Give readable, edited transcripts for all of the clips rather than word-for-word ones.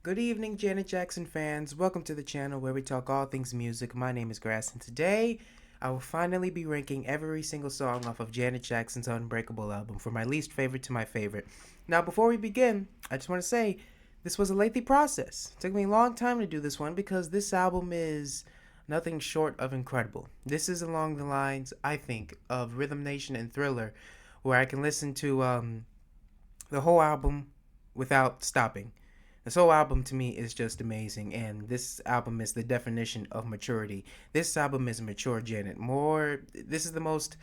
Good evening, Janet Jackson fans. Welcome to the channel where we talk all things music. My name is Grass, and today I will finally be ranking every single song off of Janet Jackson's Unbreakable album, from my least favorite to my favorite. Now, before we begin, I just want to say this was a lengthy process. It took me a long time to do this one because this album is nothing short of incredible. This is along the lines, I think, of Rhythm Nation and Thriller, where I can listen to the whole album without stopping. This whole album to me is just amazing, and this album is the definition of maturity. This album is mature Janet. This is the most,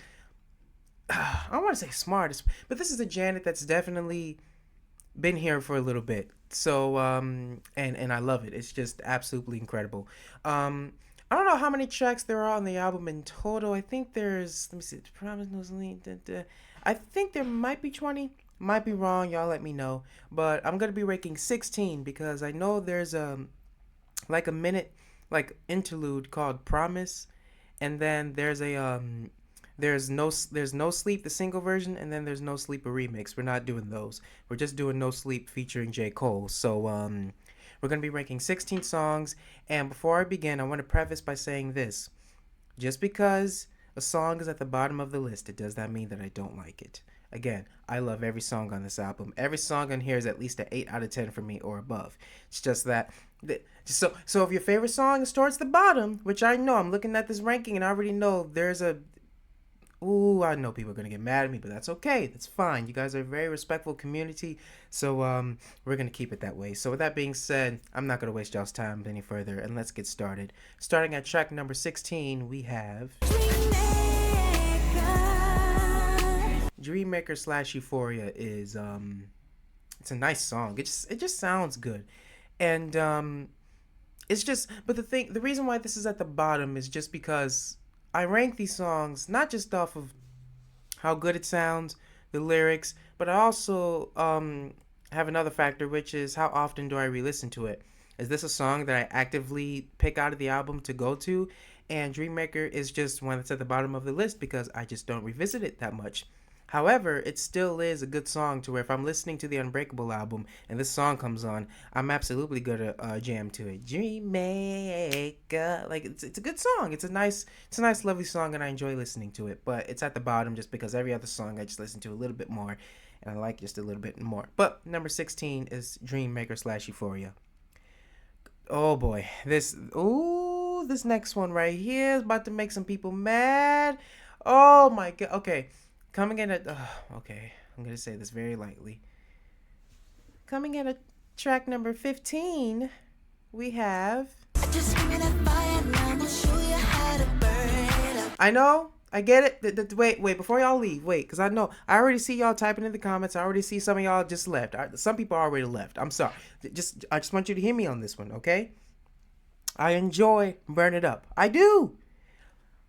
I don't want to say smartest, but this is a Janet that's definitely been here for a little bit. So, and I love it. It's just absolutely incredible. I don't know how many tracks there are on the album in total. I think there's, let me see, Promise No Sleep. I think there might be 20. Might be wrong, y'all let me know. But I'm gonna be ranking 16 because I know there's like a minute like interlude called Promise, and then there's no sleep, the single version, and then there's No Sleep a remix. We're not doing those. We're just doing No Sleep featuring J. Cole. So we're gonna be ranking 16 songs, and before I begin, I want to preface by saying this: just because a song is at the bottom of the list, it does not mean that I don't like it. Again, I love every song on this album. Every song on here is at least an 8 out of 10 for me or above. It's just that, so if your favorite song is towards the bottom, which I know, I'm looking at this ranking and I already know I know people are going to get mad at me, but that's okay. That's fine. You guys are a very respectful community, so we're going to keep it that way. So with that being said, I'm not going to waste y'all's time any further, and let's get started. Starting at track number 16, we have Dreammaker / Euphoria. Is it's a nice song. It just sounds good, and it's just, but the reason why this is at the bottom is just because I rank these songs not just off of how good it sounds, the lyrics, but I also have another factor, which is how often do I re-listen to it. Is this a song that I actively pick out of the album to go to? And Dreammaker is just one that's at the bottom of the list because I just don't revisit it that much. However, it still is a good song to where if I'm listening to the Unbreakable album and this song comes on, I'm absolutely gonna jam to it. Dreammaker, like it's a good song. It's a nice, lovely song, and I enjoy listening to it. But it's at the bottom just because every other song I just listen to a little bit more, and I like just a little bit more. But number 16 is Dreammaker / Euphoria. Oh boy, this next one right here is about to make some people mad. Oh my god. Okay. Coming in at, okay, I'm going to say this very lightly. Coming in at track number 15, we have... I know, I get it. Wait, before y'all leave, because I know, I already see y'all typing in the comments. I already see some of y'all just left. Some people already left. I'm sorry. I just want you to hear me on this one, okay? I enjoy Burn It Up. I do.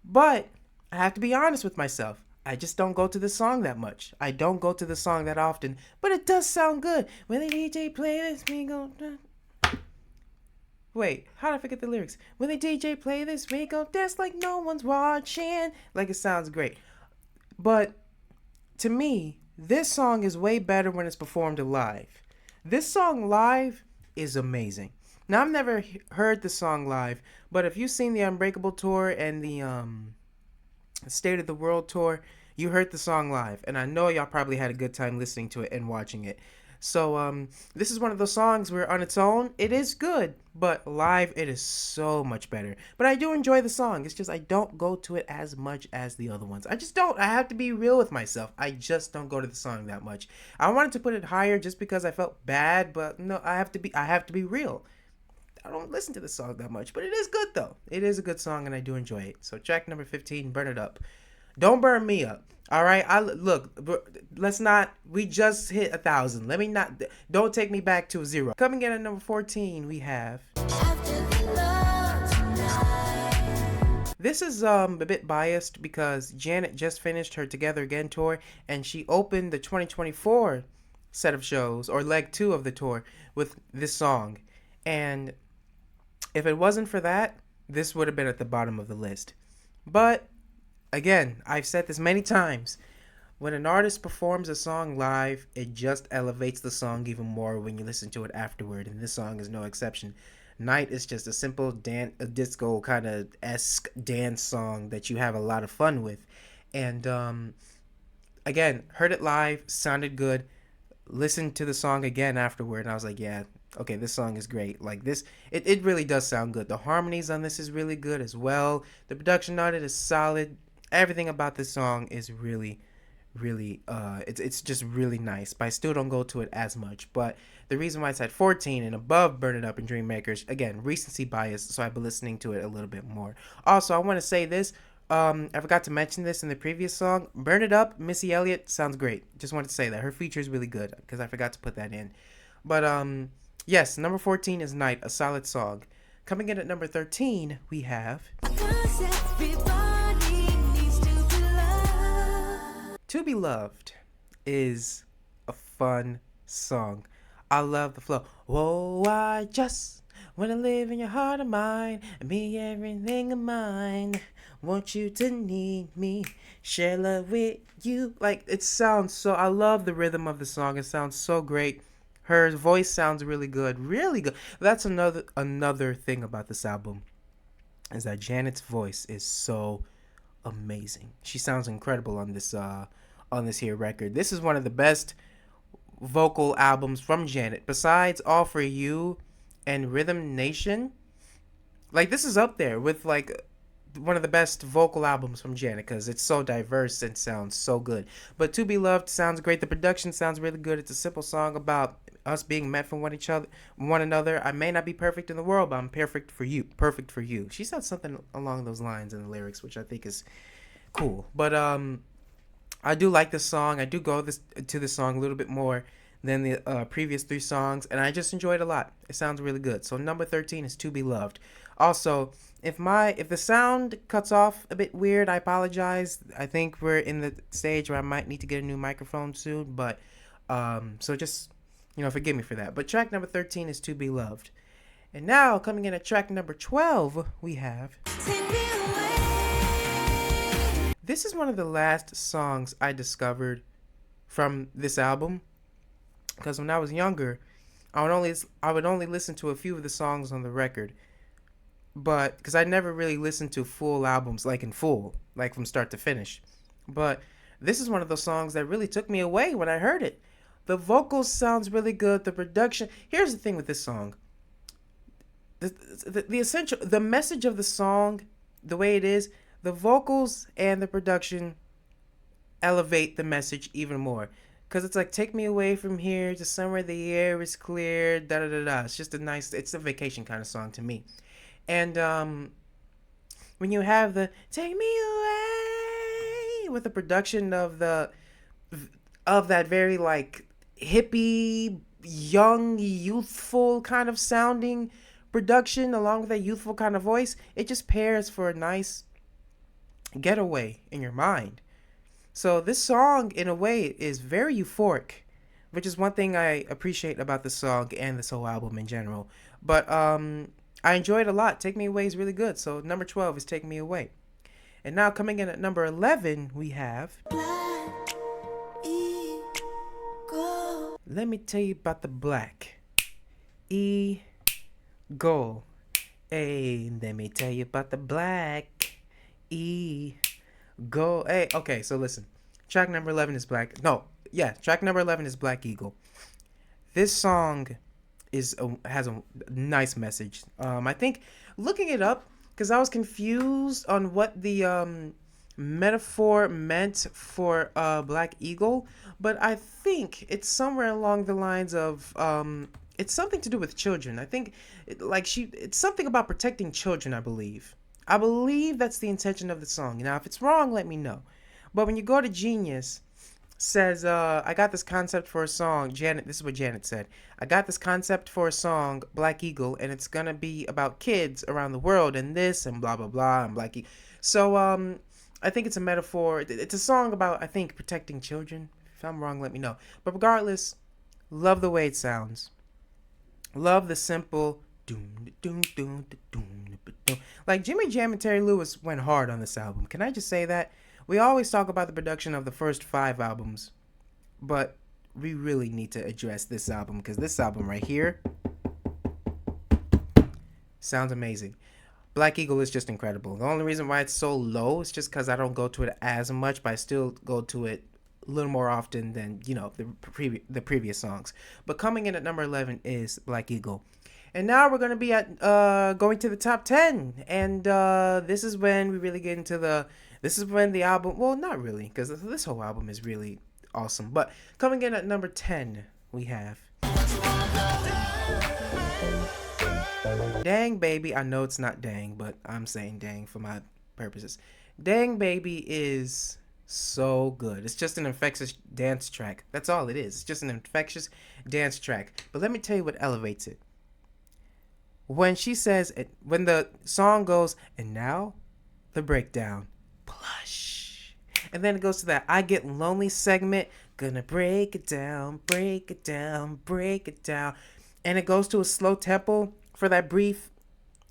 But I have to be honest with myself. I just don't go to the song that much. I don't go to the song that often, but it does sound good. When the DJ play this, we go... Wait, how did I forget the lyrics? When the DJ play this, we go dance like no one's watching. Like, it sounds great. But to me, this song is way better when it's performed live. This song live is amazing. Now, I've never heard the song live, but if you've seen the Unbreakable tour and the State of the World tour, you heard the song live, and I know y'all probably had a good time listening to it and watching it. So this is one of those songs where on its own it is good, but live it is so much better. But I do enjoy the song. It's just I don't go to it as much as the other ones. I just don't. I have to be real with myself. I just don't go to the song that much. I wanted to put it higher just because I felt bad, but no, I have to be real. I don't listen to the song that much, but it is good though. It is a good song, and I do enjoy it. So track number 15, Burn It Up. Don't burn me up. All right. Let's not. We just hit 1,000. Let me not. Don't take me back to a 0. Coming in at number 14, we have. This is a bit biased because Janet just finished her Together Again tour, and she opened the 2024 set of shows, or leg 2 of the tour, with this song. And if it wasn't for that, this would have been at the bottom of the list. But again, I've said this many times. When an artist performs a song live, it just elevates the song even more when you listen to it afterward, and this song is no exception. Night is just a simple a disco kind of esque dance song that you have a lot of fun with. And again, heard it live, sounded good. Listened to the song again afterward, and I was like, yeah, okay, this song is great. Like this, it really does sound good. The harmonies on this is really good as well. The production on it is solid. Everything about this song is really it's just really nice, but I still don't go to it as much. But the reason why it's at 14 and above Burn It Up and Dreammakers, again, recency bias, so I've been listening to it a little bit more. Also, I want to say this, I forgot to mention this in the previous song. Burn It Up, Missy Elliott sounds great. Just wanted to say that her feature is really good because I forgot to put that in. But yes, number 14 is Night, a solid song. Coming in at number 13, we have To Be Loved is a fun song. I love the flow. Whoa, I just wanna live in your heart of mine and be everything of mine. Want you to need me, share love with you. Like, it sounds so, I love the rhythm of the song. It sounds so great. Her voice sounds really good, really good. That's another thing about this album, is that Janet's voice is so amazing. She sounds incredible on this here record. This is one of the best vocal albums from Janet, besides All For You and Rhythm Nation. Like, this is up there with like one of the best vocal albums from Janet because it's so diverse and sounds so good. But To Be Loved sounds great. The production sounds really good. It's a simple song about us being meant for one another. I may not be perfect in the world, but I'm perfect for you. Perfect for you. She said something along those lines in the lyrics, which I think is cool. But I do like this song. I do go to this song a little bit more than the previous three songs, and I just enjoy it a lot. It sounds really good. So number 13 is To Be Loved. Also, if the sound cuts off a bit weird, I apologize. I think we're in the stage where I might need to get a new microphone soon, but so just forgive me for that. But track number 13 is To Be Loved. And now coming in at track number 12, we have This is one of the last songs I discovered from this album, because when I was younger, I would only listen to a few of the songs on the record, but because I never really listened to full albums like in full, like from start to finish. But this is one of those songs that really took me away when I heard it. The vocals sounds really good. The production. Here's the thing with this song. The message of the song, the way it is, the vocals and the production elevate the message even more. Because it's like, take me away from here to somewhere the air is clear, da da da da. It's just it's a vacation kind of song to me. And when you have the take me away with the production of that very like hippie, young, youthful kind of sounding production along with that youthful kind of voice, it just pairs for a nice getaway in your mind. So this song, in a way, is very euphoric, which is one thing I appreciate about this song and this whole album in general. But I enjoy it a lot. Take Me Away is really good. So number 12 is Take Me Away. And now coming in at number 11, we have Let Me Tell You About the Black Eagle. Hey, let me tell you about the Black Eagle. Hey, okay, so listen. Track number 11 is Black. No, yeah, track number 11 is Black Eagle. This song has a nice message. I think looking it up, because I was confused on what the metaphor meant for Black Eagle, but I think it's somewhere along the lines of it's something to do with children. I think it's something about protecting children, I believe. I believe that's the intention of the song. Now, if it's wrong, let me know. But when you go to Genius, says, I got this concept for a song. This is what Janet said. I got this concept for a song, Black Eagle, and it's going to be about kids around the world and this and blah, blah, blah, and Black Eagle. So, I think it's a metaphor. It's a song about, I think, protecting children. If I'm wrong, let me know. But regardless, love the way it sounds. Love the simple doom doom doom doom doom. Like Jimmy Jam and Terry Lewis went hard on this album. Can I just say that? We always talk about the production of the first 5 albums, but we really need to address this album because this album right here sounds amazing. Black Eagle is just incredible. The only reason why it's so low is just because I don't go to it as much, but I still go to it a little more often than the previous songs. But coming in at number 11 is Black Eagle. And now we're gonna be at going to the top 10, and this is when we really get into the. This is when the album. Well, not really, because this whole album is really awesome. But coming in at number 10, we have Dang Baby. I know it's not dang, but I'm saying dang for my purposes. Dang Baby is so good. It's just an infectious dance track. That's all it is. It's just an infectious dance track. But let me tell you what elevates it. When she says it, when the song goes, and now the breakdown, plush. And then it goes to that I Get Lonely segment. Gonna break it down, break it down, break it down. And it goes to a slow tempo for that brief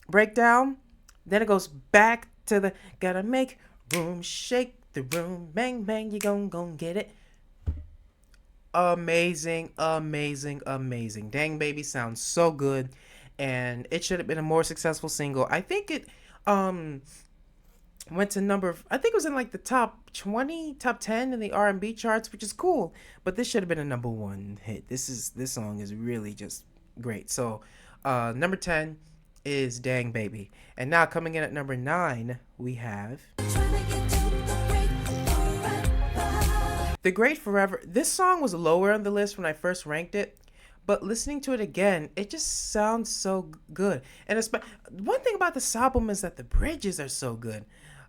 breakdown. Then it goes back to the gotta make room, shake the room, bang, bang, you gon' get it. Amazing, amazing, amazing. Dang Baby sounds so good. And it should have been a more successful single. I think it went to I think it was in like the top 20, top 10 in the R&B charts, which is cool. But this should have been a number 1 hit. This song is really just great. So number 10 is Dang Baby. And now coming in at number 9, we have The Great Forever. This song was lower on the list when I first ranked it. But listening to it again, it just sounds so good. And one thing about this album is that the bridges are so good.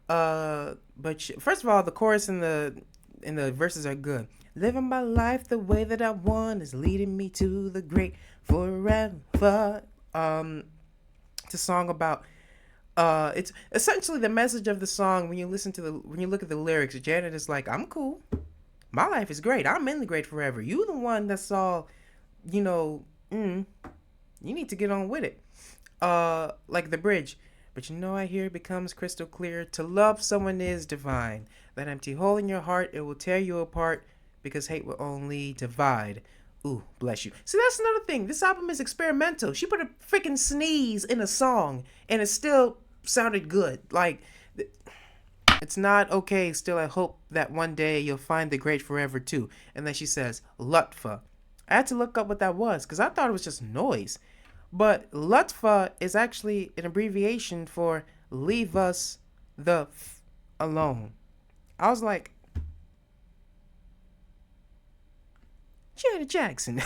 First of all, the chorus and the verses are good. Living my life the way that I want is leading me to the great forever. It's a song about. It's essentially the message of the song. When you look at the lyrics, Janet is like, "I'm cool. My life is great. I'm in the great forever. You the one that's all." You need to get on with it. Like the bridge. But I hear it becomes crystal clear. To love someone is divine. That empty hole in your heart, it will tear you apart because hate will only divide. Ooh, bless you. See, that's another thing. This album is experimental. She put a freaking sneeze in a song and it still sounded good. Like, it's not okay. Still, I hope that one day you'll find the great forever too. And then she says, Lutfa. I had to look up what that was because I thought it was just noise. But Lutfa is actually an abbreviation for leave us the alone. I was like, Janet Jackson.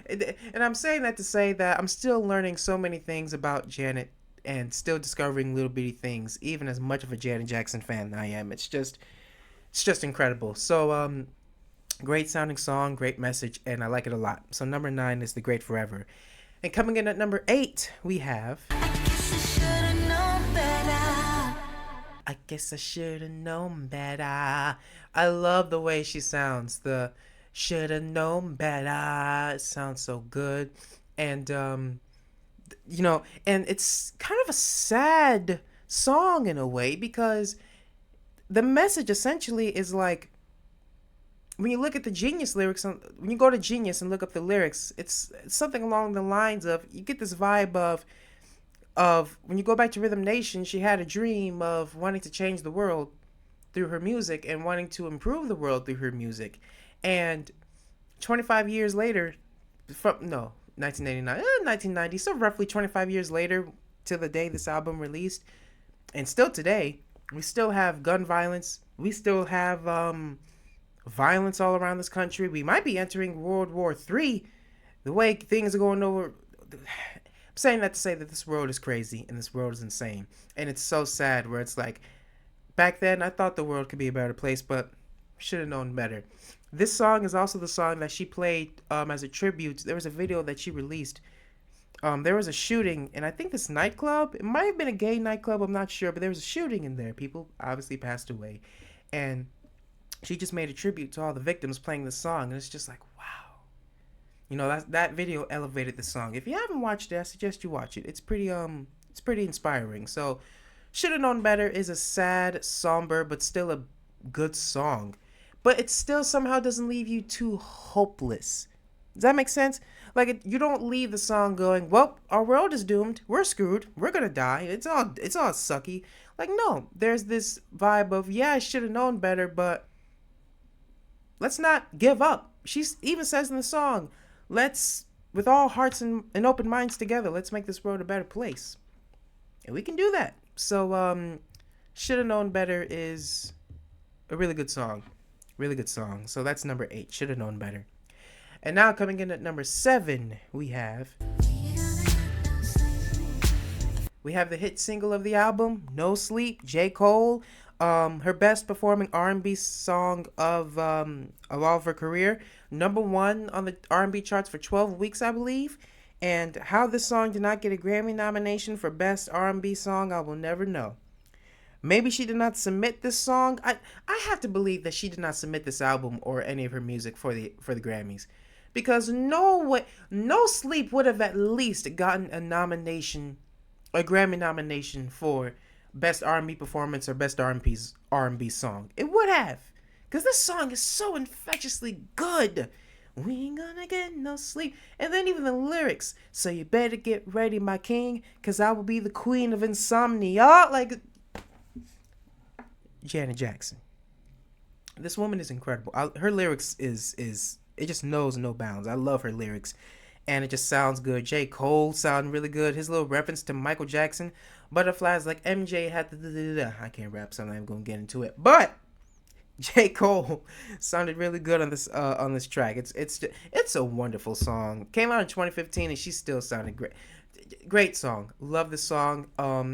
And I'm saying that to say that I'm still learning so many things about Janet and still discovering little bitty things, even as much of a Janet Jackson fan I am. It's just incredible. So, great sounding song, great message, and I like it a lot. So number 9 is The Great Forever. And coming in at number 8, we have I guess I should have known better. I love the way she sounds. The should have known better. It sounds so good. And and it's kind of a sad song in a way because the message essentially is like, when you look at the Genius lyrics, when you go to Genius and look up the lyrics, it's something along the lines of, you get this vibe of when you go back to Rhythm Nation, she had a dream of wanting to change the world through her music and wanting to improve the world through her music. And 25 years later, 1990, so roughly 25 years later to the day this album released, and still today, we still have gun violence. We still have violence all around this country. We might be entering World War III. The way things are going over. I'm saying that to say that this world is crazy and this world is insane. And it's so sad where it's like, back then I thought the world could be a better place, but should have known better. This song is also the song that she played as a tribute. There was a video that she released. There was a shooting, and I think this nightclub, it might have been a gay nightclub, I'm not sure, but there was a shooting in there. People obviously passed away. And she just made a tribute to all the victims playing the song, and it's just like, wow. That video elevated the song. If you haven't watched it, I suggest you watch it. It's pretty inspiring. So, Shoulda Known Better is a sad, somber, but still a good song, but it still somehow doesn't leave you too hopeless. Does that make sense? Like you don't leave the song going, "Well, our world is doomed. We're screwed. We're gonna die. It's all sucky." Like no, there's this vibe of yeah, I should have known better, but let's not give up. She even says in the song, "Let's with all hearts and open minds together, let's make this world a better place," and we can do that. So should have known better is a really good song, really good song. So that's number 8. Should have known better. And now coming in at number 7, we have the hit single of the album, "No Sleep," J. Cole. Her best performing R&B song of all of her career. Number 1 on the R&B charts for 12 weeks, I believe. And how this song did not get a Grammy nomination for best R&B song, I will never know. Maybe she did not submit this song. I have to believe that she did not submit this album or any of her music for the Grammys, because no way, No Sleep would have at least gotten a Grammy nomination for best R&B performance or best R&B song. It would have, because this song is so infectiously good. We ain't gonna get no sleep. And then even the lyrics. So you better get ready, my king, because I will be the queen of insomnia. Like Janet Jackson. This woman is incredible. Her lyrics is it just knows no bounds. I love her lyrics, and it just sounds good. J. Cole sounded really good. His little reference to Michael Jackson, butterflies like MJ had the. I can't rap, so I'm not even gonna get into it. But J. Cole sounded really good on this track. It's a wonderful song. Came out in 2015, and she still sounded great. Great song. Love the song.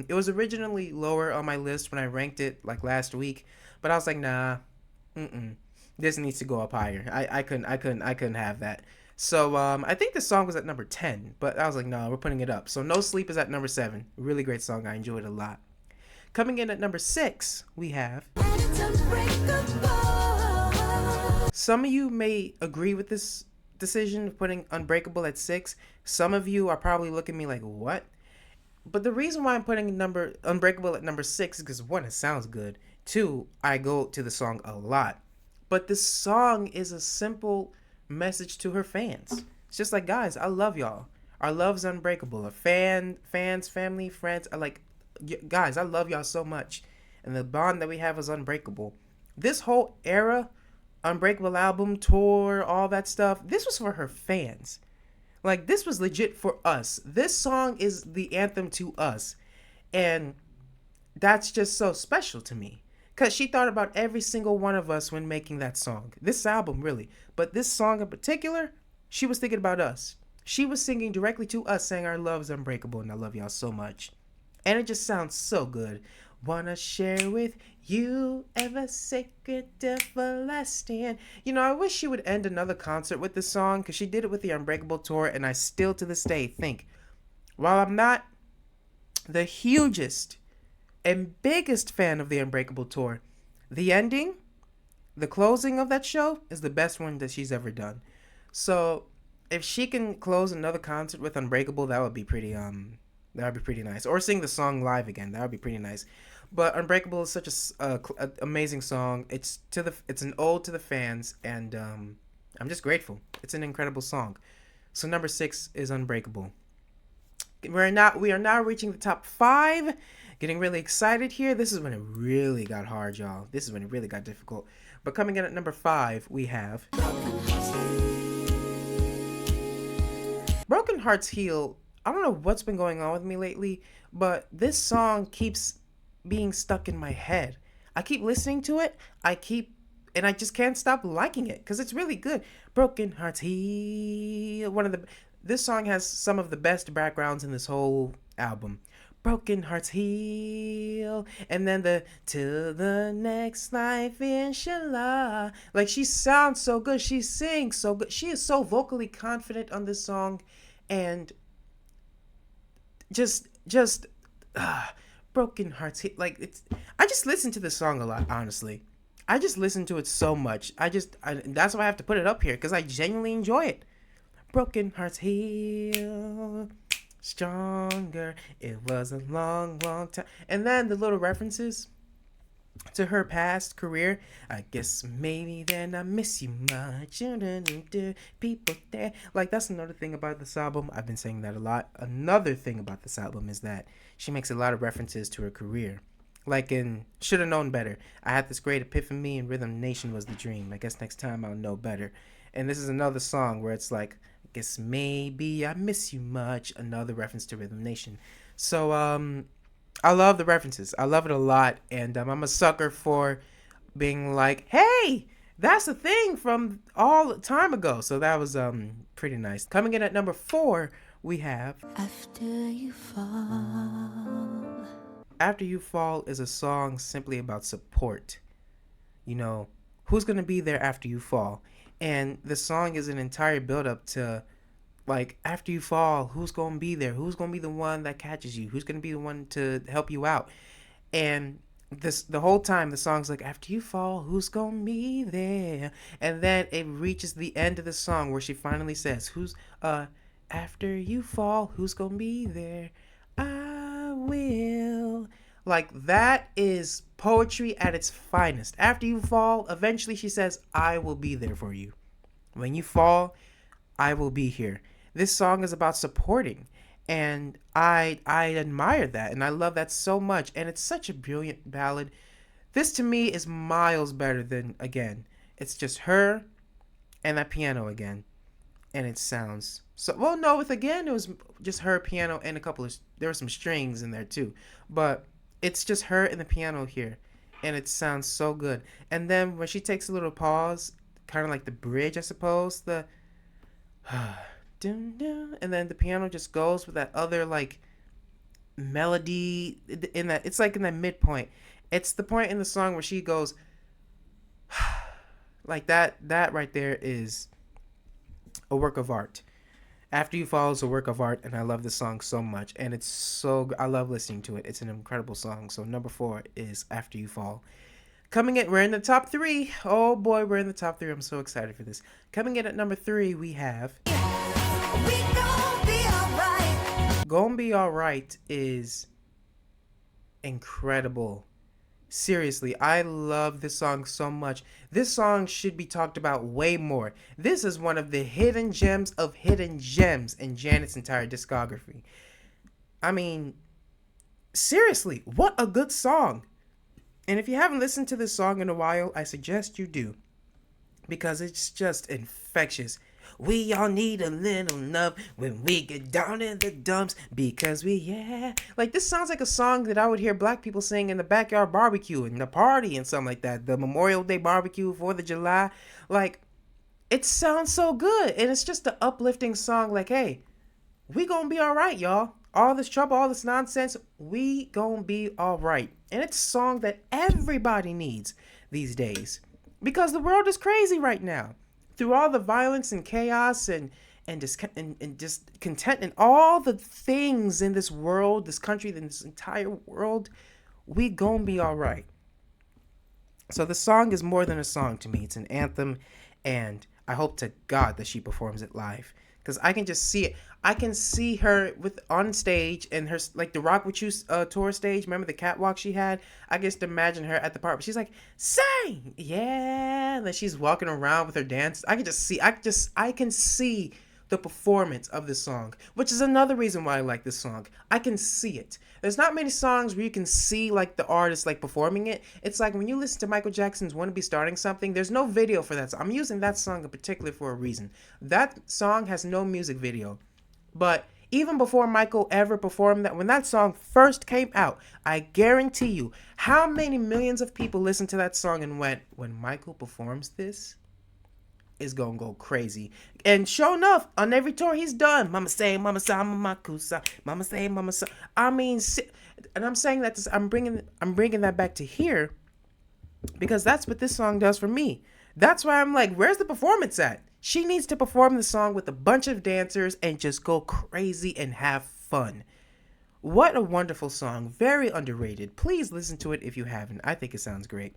It was originally lower on my list when I ranked it like last week, but I was like, nah, this needs to go up higher. I couldn't have that. So I think the song was at number 10, but I was like, no, we're putting it up. So No Sleep is at number 7. Really great song. I enjoyed it a lot. Coming in at number 6, we have. Some of you may agree with this decision of putting Unbreakable at 6. Some of you are probably looking at me like, what? But the reason why I'm putting Unbreakable at number 6 is because 1, it sounds good. 2, I go to the song a lot. But this song is a simple message to her fans. It's just like, guys, I love y'all. Our love's unbreakable. Our fans, family, friends, guys, I love y'all so much. And the bond that we have is unbreakable. This whole era, Unbreakable album, tour, all that stuff, this was for her fans. Like, this was legit for us. This song is the anthem to us. And that's just so special to me. Because she thought about every single one of us when making that song. This album, really. But this song in particular, she was thinking about us. She was singing directly to us, saying our love is unbreakable and I love y'all so much. And it just sounds so good. Wanna share with you ever sacred everlasting. You know, I wish she would end another concert with this song, because she did it with the Unbreakable tour, and I still to this day think, while I'm not the hugest and biggest fan of the Unbreakable tour, the ending, the closing of that show is the best one that she's ever done. So if she can close another concert with Unbreakable, that would be pretty nice. Or sing the song live again, that would be pretty nice. But Unbreakable is such a amazing song. It's an ode to the fans, and I'm just grateful. It's an incredible song. So number 6 is Unbreakable. We are now reaching the top 5. Getting really excited here. This is when it really got hard, y'all. This is when it really got difficult. But coming in at number 5, we have Broken Hearts Heal. I don't know what's been going on with me lately, but this song keeps being stuck in my head. I keep listening to it. And I just can't stop liking it because it's really good. Broken Hearts Heal. This song has some of the best backgrounds in this whole album. Broken Hearts Heal. And then the till the next life, inshallah. Like, she sounds so good. She sings so good. She is so vocally confident on this song. And just Broken Hearts Heal. Like, I just listen to this song a lot, honestly. I just listen to it so much. That's why I have to put it up here, because I genuinely enjoy it. Broken Hearts Heal. Stronger. It was a long, long time. And then the little references. to her past career. I guess maybe then I miss you much. People there. Like, that's another thing about this album. I've been saying that a lot. Another thing about this album is that she makes a lot of references to her career. Like in Shoulda Known Better. I had this great epiphany and Rhythm Nation was the dream. I guess next time I'll know better. And this is another song where it's like, I guess maybe I miss you much. Another reference to Rhythm Nation. So, I love the references. I love it a lot, and I'm a sucker for being like, "Hey, that's a thing from all time ago." So that was pretty nice. Coming in at number 4, we have After You Fall. After You Fall is a song simply about support. You know, who's gonna be there after you fall? And the song is an entire build up to like after you fall, who's gonna be there? Who's gonna be the one that catches you? Who's gonna be the one to help you out? And this the whole time the song's like after you fall, who's gonna be there? And then it reaches the end of the song where she finally says, "Who's after you fall, who's gonna be there? I will." Like that is poetry at its finest. After you fall, eventually she says, "I will be there for you. When you fall, I will be here." This song is about supporting, and I admire that, and I love that so much, and it's such a brilliant ballad. This to me is miles better than Again. It's just her and that piano again, and it sounds so well. No, with Again it was just her piano and a couple of there were some strings in there too, but it's just her and the piano here, and it sounds so good. And then when she takes a little pause, kind of like the bridge, I suppose, the and then the piano just goes with that other like melody in that it's like in that midpoint. It's the point in the song where she goes like that right there is a work of art. After You Fall is a work of art, and I love this song so much, and it's I love listening to it. It's an incredible song. So number 4 is After You Fall. Coming in, we're in the top 3. Oh boy, we're in the top 3. I'm so excited for this. Coming in at number 3, we have Gonna Be Alright is incredible. Seriously, I love this song so much. This song should be talked about way more. This is one of the hidden gems of hidden gems in Janet's entire discography. I mean, seriously, what a good song. And if you haven't listened to this song in a while, I suggest you do, because it's just infectious. We all need a little love when we get down in the dumps because like this sounds like a song that I would hear black people sing in the backyard barbecue and the party and something like that. The Memorial Day barbecue, 4th of July. Like, it sounds so good. And it's just an uplifting song like, hey, we gonna be all right, y'all. All this trouble, all this nonsense, we gonna be all right. And it's a song that everybody needs these days because the world is crazy right now. Through all the violence and chaos and just content and all the things in this world, this country, this entire world, we gonna be all right. So the song is more than a song to me. It's an anthem, and I hope to God that she performs it live because I can just see it. I can see her on stage and her like the Rock With You tour stage. Remember the catwalk she had? I can just imagine her at the part where she's like, "Sing, yeah," and then she's walking around with her dance. I can see the performance of this song, which is another reason why I like this song. I can see it. There's not many songs where you can see like the artist like performing it. It's like when you listen to Michael Jackson's "Wanna Be Starting Something," there's no video for that song. I'm using that song in particular for a reason. That song has no music video. But even before Michael ever performed that, when that song first came out, I guarantee you, how many millions of people listened to that song and went, when Michael performs this, it's gonna go crazy. And sure enough, on every tour he's done, Mama say, Mama sa, Mama kusa, Mama say, Mama sa. I mean, and I'm saying that I'm bringing that back to here because that's what this song does for me. That's why I'm like, where's the performance at? She needs to perform the song with a bunch of dancers and just go crazy and have fun. What a wonderful song. Very underrated. Please listen to it if you haven't. I think it sounds great.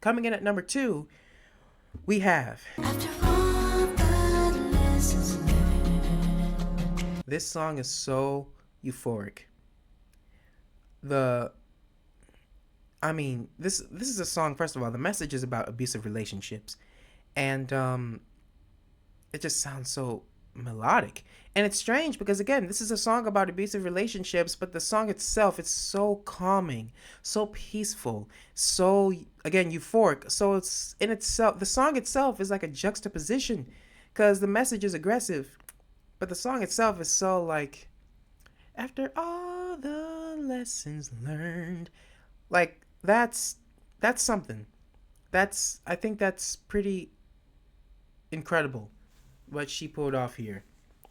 Coming in at number 2, we have this song is so euphoric. I mean, this is a song. First of all, the message is about abusive relationships, and it just sounds so melodic. And it's strange because again, this is a song about abusive relationships, but the song itself is so calming, so peaceful, so again euphoric. So it's in itself, the song itself is like a juxtaposition because the message is aggressive, but the song itself is so like after all the lessons learned. Like that's something. That's I think that's pretty incredible what she pulled off here.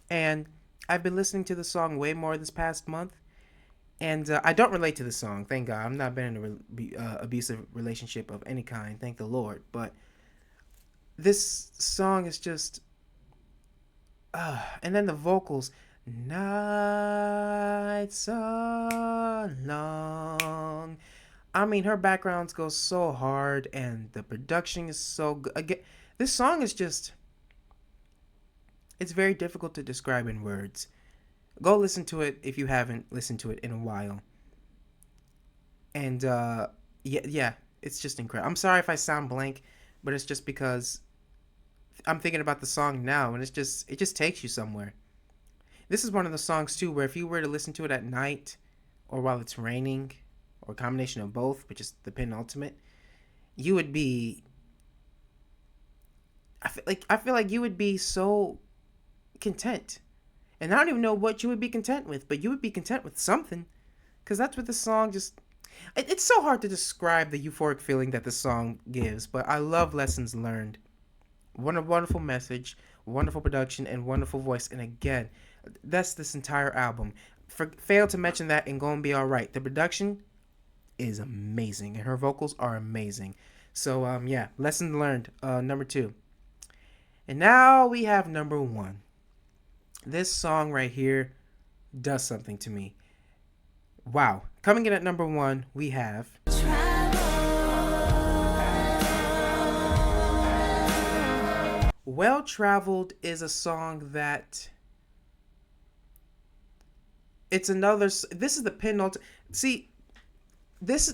And I've been listening to the song way more this past month, and I don't relate to the song. Thank God, I'm not been in abusive relationship of any kind. Thank the Lord. But this song is just, and then the vocals. Nights are long. I mean, her backgrounds go so hard, and the production is so good. Again, this song is just, it's very difficult to describe in words. Go listen to it if you haven't listened to it in a while. And yeah, it's just incredible. I'm sorry if I sound blank, but it's just because I'm thinking about the song now, and it just takes you somewhere. This is one of the songs too where if you were to listen to it at night or while it's raining or a combination of both, which is the penultimate, you would be I feel like you would be so content. And I don't even know what you would be content with, but you would be content with something cuz that's what the song just it's so hard to describe the euphoric feeling that the song gives, but I love Lessons Learned. What a wonderful message, wonderful production, and wonderful voice. And again, that's this entire album. Failed to mention that in Gonna Be Alright. The production is amazing, and her vocals are amazing. So yeah, lesson learned. Number 2, and now we have number 1. This song right here does something to me. Wow, coming in at number 1, we have. Well Traveled is a song that it's another. This is the penultimate. See, this.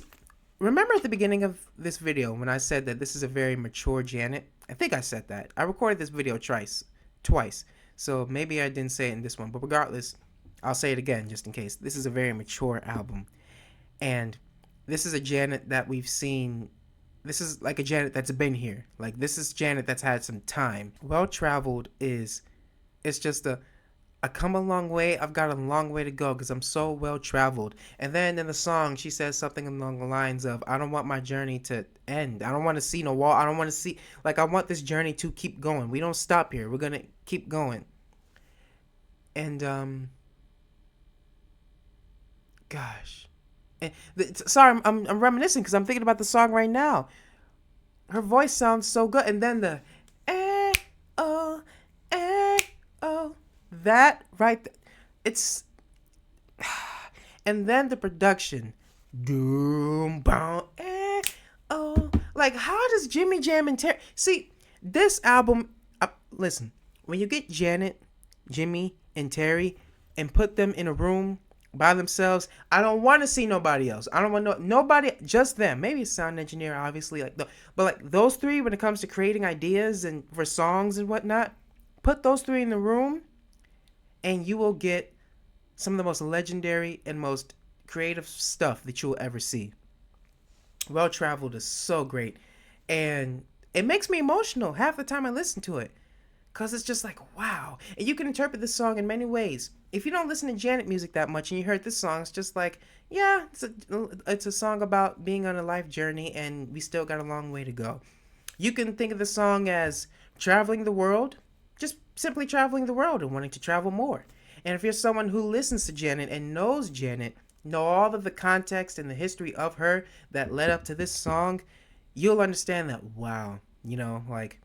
Remember at the beginning of this video when I said that this is a very mature Janet? I think I said that. I recorded this video twice. So maybe I didn't say it in this one, but regardless, I'll say it again just in case. This is a very mature album, and this is a Janet that we've seen. This is like a Janet that's been here. Like this is Janet that's had some time. Well Traveled is, it's just a I come a long way. I've got a long way to go because I'm so well traveled. And then in the song, she says something along the lines of, I don't want my journey to end. I don't want to see no wall. I don't want to see, like, I want this journey to keep going. We don't stop here. We're going to keep going. And, gosh. And sorry, I'm reminiscing because I'm thinking about the song right now. Her voice sounds so good. And then the, oh, oh. That right, it's, and then the production, doom, boom, oh, like how does Jimmy Jam and Terry see this album? Listen, when you get Janet, Jimmy, and Terry, and put them in a room by themselves, I don't want to see nobody else. I don't want nobody, just them. Maybe a sound engineer, obviously, but like those three, when it comes to creating ideas and for songs and whatnot, put those three in the room and you will get some of the most legendary and most creative stuff that you will ever see. Well Traveled is so great, and it makes me emotional half the time I listen to it, because it's just like, wow. And you can interpret this song in many ways. If you don't listen to Janet music that much and you heard this song, it's just like, yeah, it's a song about being on a life journey and we still got a long way to go. You can think of the song as traveling the world, just simply traveling the world and wanting to travel more. And if you're someone who listens to Janet and knows Janet, know all of the context and the history of her that led up to this song, you'll understand that, wow, like,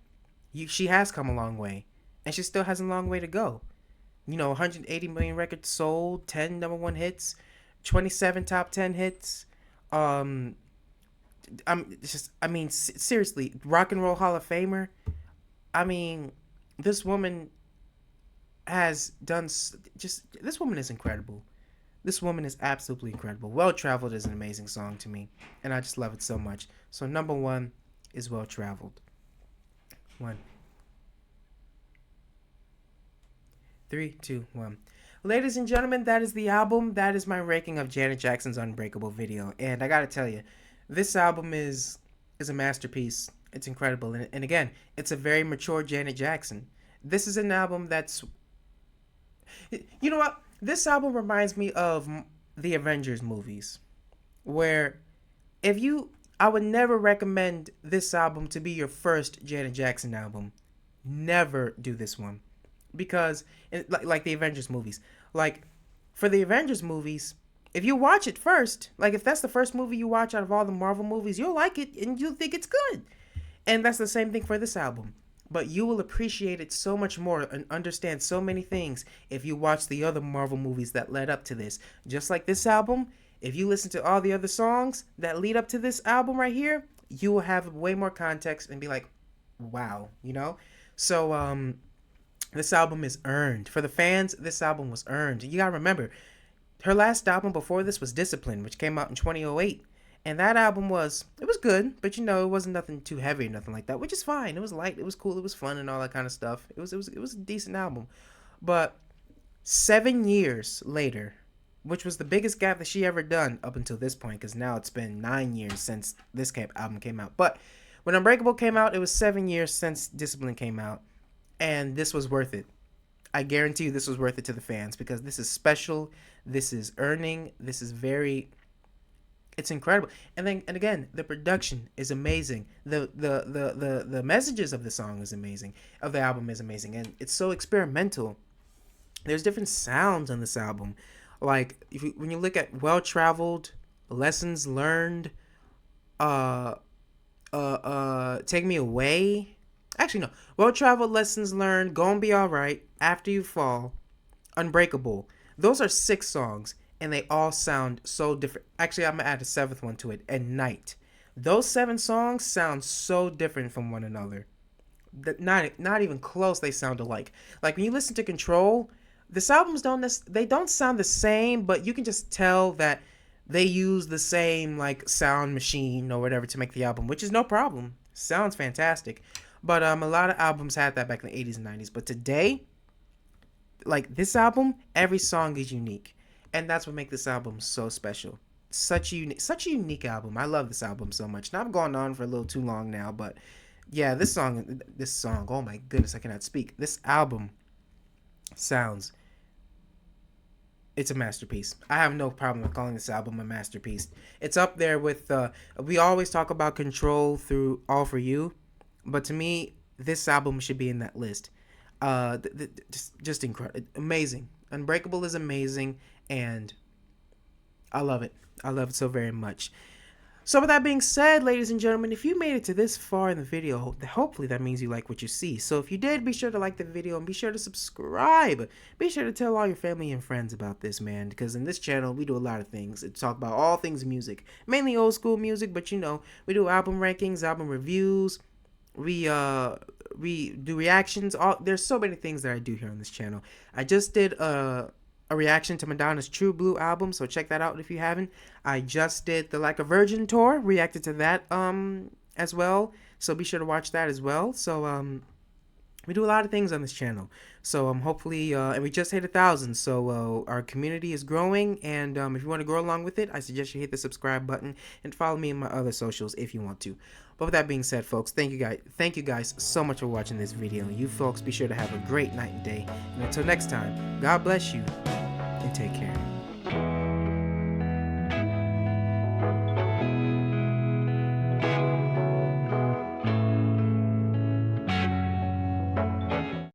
she has come a long way. And she still has a long way to go. 180 million records sold, 10 number 1 hits, 27 top 10 hits. Seriously, Rock and Roll Hall of Famer. I mean, this woman has done this woman is incredible. This woman is absolutely incredible. Well Traveled is an amazing song to me, and I just love it so much. So number one is Well Traveled. One, three, two, one. Ladies and gentlemen, that is the album. That is my ranking of Janet Jackson's Unbreakable video. And I gotta tell you, this album is a masterpiece. It's incredible. And again, it's a very mature Janet Jackson. This is an album that's, you know what? This album reminds me of the Avengers movies, where if you, I would never recommend this album to be your first Janet Jackson album. Never do this one, because like the Avengers movies, like for the Avengers movies, if you watch it first, like if that's the first movie you watch out of all the Marvel movies, you'll like it and you'll think it's good. And that's the same thing for this album. But you will appreciate it so much more and understand so many things if you watch the other Marvel movies that led up to this. Just like this album, if you listen to all the other songs that lead up to this album right here, you will have way more context and be like, wow, you know? So, this album is earned. For the fans, this album was earned. You gotta remember, her last album before this was Discipline, which came out in 2008. And that album it was good, but it wasn't nothing too heavy or nothing like that, which is fine. It was light, it was cool, it was fun and all that kind of stuff. It was a decent album. But 7 years later, which was the biggest gap that she ever done up until this point, because now it's been 9 years since this album came out. But when Unbreakable came out, it was 7 years since Discipline came out, and this was worth it. I guarantee you this was worth it to the fans, because this is special, this is earning, this is very... It's incredible. And again, the production is amazing. The messages of the song is amazing. Of the album is amazing. And it's so experimental. There's different sounds on this album. Like when you look at Well Traveled, Lessons Learned, Take Me Away. Actually no. Well Traveled, Lessons Learned, Gonna Be Alright, After You Fall, Unbreakable. Those are 6 songs. And they all sound so different. Actually, I'm going to add a 7th one to it, At Night. Those 7 songs sound so different from one another. Not even close, they sound alike. Like, when you listen to Control, this albums don't sound the same, but you can just tell that they use the same, like, sound machine or whatever to make the album, which is no problem. Sounds fantastic. But a lot of albums had that back in the 80s and 90s. But today, like, this album, every song is unique. And that's what makes this album so special. Such a unique album. I love this album so much. Now I'm going on for a little too long now, but yeah, this song, oh my goodness, I cannot speak. This album it's a masterpiece. I have no problem with calling this album a masterpiece. It's up there with, we always talk about Control through All For You, but to me, this album should be in that list. Just incredible. Amazing. Unbreakable is amazing, and I love it. I love it so very much. So with that being said, ladies and gentlemen, if you made it to this far in the video, hopefully that means you like what you see. So if you did, be sure to like the video and be sure to subscribe. Be sure to tell all your family and friends about this, man, because in this channel, we do a lot of things. We talk about all things music, mainly old school music, but we do album rankings, album reviews, we do reactions. There's so many things that I do here on this channel. I just did a reaction to Madonna's True Blue album, so check that out if you haven't. I just did the Like a Virgin tour, reacted to that as well, so be sure to watch that as well. So we do a lot of things on this channel, so hopefully and we just hit 1,000, so our community is growing, and if you want to grow along with it, I suggest you hit the subscribe button and follow me in my other socials if you want to. But with that being said, folks, thank you guys so much for watching this video. You folks be sure to have a great night and day, and until next time, God bless you and take care.